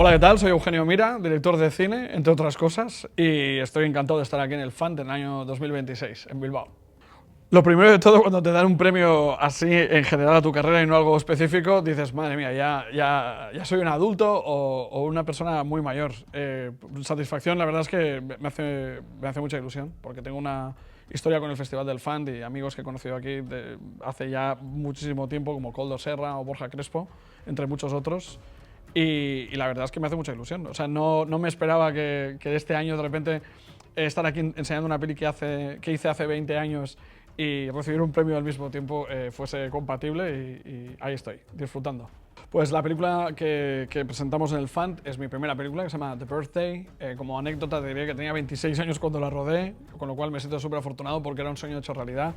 Hola, ¿qué tal? Soy Eugenio Mira, director de cine, entre otras cosas, y estoy encantado de estar aquí en el FANT del año 2026, en Bilbao. Lo primero de todo, cuando te dan un premio así en general a tu carrera y no algo específico, dices, madre mía, ya soy un adulto o una persona muy mayor. Satisfacción, la verdad es que me hace mucha ilusión, porque tengo una historia con el Festival del FANT y amigos que he conocido aquí hace ya muchísimo tiempo, como Koldo Serra o Borja Crespo, entre muchos otros. Y la verdad es que me hace mucha ilusión. O sea, no me esperaba que este año de repente estar aquí enseñando una peli que hice hace 20 años y recibir un premio al mismo tiempo fuese compatible y ahí estoy, disfrutando. Pues la película que presentamos en el FANT es mi primera película, que se llama The Birthday. Como anécdota te diré que tenía 26 años cuando la rodé, con lo cual me siento súper afortunado porque era un sueño hecho realidad.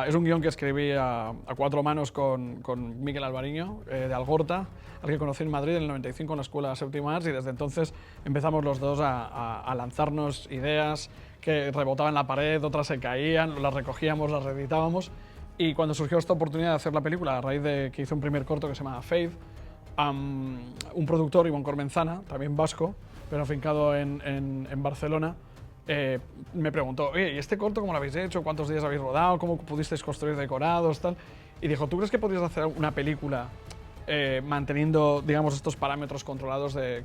Es un guión que escribí a cuatro manos con Miquel Alvariño, de Algorta, al que conocí en Madrid en el 95 en la Escuela Séptima Arts, y desde entonces empezamos los dos a lanzarnos ideas que rebotaban en la pared, otras se caían, las recogíamos, las reeditábamos. Y cuando surgió esta oportunidad de hacer la película, a raíz de que hizo un primer corto que se llama Faith, un productor, Iván Cormenzana, también vasco, pero afincado en Barcelona, me preguntó, oye, ¿y este corto cómo lo habéis hecho? ¿Cuántos días habéis rodado? ¿Cómo pudisteis construir decorados? Tal? Y dijo, ¿tú crees que podrías hacer una película manteniendo, digamos, estos parámetros controlados de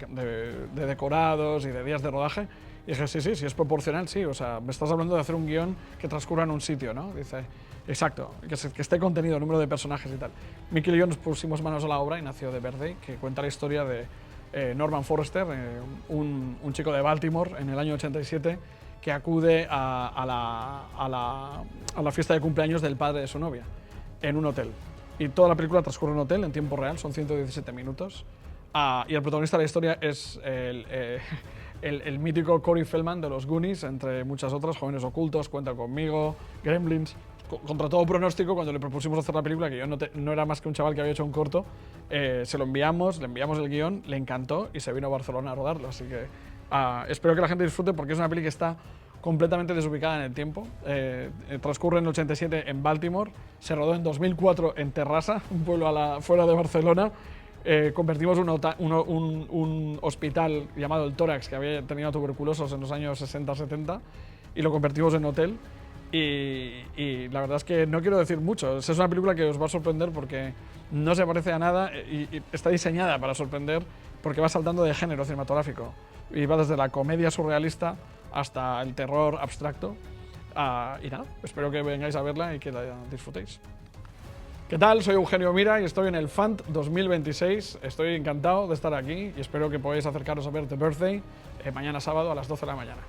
decorados y de días de rodaje? Y dije, sí, si es proporcional, sí. O sea, me estás hablando de hacer un guión que transcurra en un sitio, ¿no? Dice, exacto, que esté contenido, número de personajes y tal. Miquel y yo nos pusimos manos a la obra y nació The Birthday, que cuenta la historia de Norman Forrester, un chico de Baltimore en el año 87, que acude a la fiesta de cumpleaños del padre de su novia, en un hotel. Y toda la película transcurre en un hotel, en tiempo real, son 117 minutos. Y el protagonista de la historia es el mítico Corey Feldman de los Goonies, entre muchas otras, Jóvenes Ocultos, Cuenta Conmigo, Gremlins. Contra todo pronóstico, cuando le propusimos hacer la película, que yo no era más que un chaval que había hecho un corto, se lo enviamos, le enviamos el guión, le encantó y se vino a Barcelona a rodarlo. Así que espero que la gente disfrute, porque es una peli que está completamente desubicada en el tiempo. Transcurre en el 87 en Baltimore, se rodó en 2004 en Terrassa, un pueblo fuera de Barcelona. Convertimos un hospital llamado el Tórax, que había tenido tuberculosos en los años 60-70, y lo convertimos en hotel. Y la verdad es que no quiero decir mucho. Es una película que os va a sorprender porque no se parece a nada y está diseñada para sorprender, porque va saltando de género cinematográfico y va desde la comedia surrealista hasta el terror abstracto. Y nada, espero que vengáis a verla y que la disfrutéis. ¿Qué tal? Soy Eugenio Mira y estoy en el FANT 2026. Estoy encantado de estar aquí y espero que podáis acercaros a ver The Birthday mañana sábado a las 12 de la mañana.